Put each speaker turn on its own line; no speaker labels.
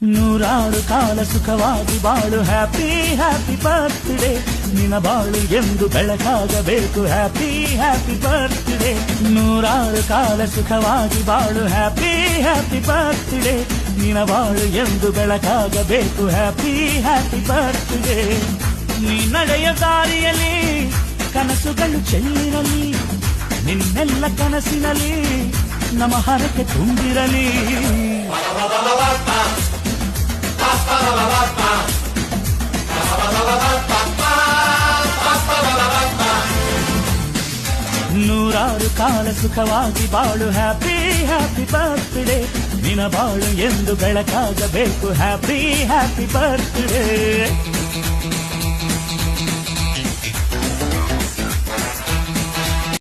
ನೂರಾರು ಕಾಲ ಸುಖವಾಗಿ ಬಾಳು ಹ್ಯಾಪಿ ಹ್ಯಾಪಿ ಬರ್ತ್ಡೇ ನಿನ್ನ ಬಾಳು ಎಂದು ಬೆಳಕಾಗಬೇಕು ಹ್ಯಾಪಿ ಹ್ಯಾಪಿ ಬರ್ತ್ಡೇ ನೂರಾರು ಕಾಲ ಸುಖವಾಗಿ ಬಾಳು ಹ್ಯಾಪಿ ಹ್ಯಾಪಿ ಬರ್ತ್ಡೇ ನಿನ್ನ ಬಾಳು ಎಂದು ಬೆಳಕಾಗಬೇಕು ಹ್ಯಾಪಿ ಹ್ಯಾಪಿ ಬರ್ತ್ಡೇ ನೀ ನಡೆಯ ದಾರಿಯಲ್ಲಿ ಕನಸುಗಳು ಚೆಲ್ಲಿರಲಿ ನಿನ್ನೆಲ್ಲ ಕನಸಿನಲ್ಲಿ ನಮ್ಮ ಹರಕೆ ತುಂಬಿರಲಿ ನೂರಾರು ಕಾಲ ಸುಖವಾಗಿ ಬಾಳು ಹ್ಯಾಪಿ ಹ್ಯಾಪಿ ಬರ್ತ್ಡೇ ನಿನ್ನ ಬಾಳು ಎಂದು ಬೆಳಕಾಗಬೇಕು ಹ್ಯಾಪಿ ಹ್ಯಾಪಿ ಬರ್ತ್ಡೇ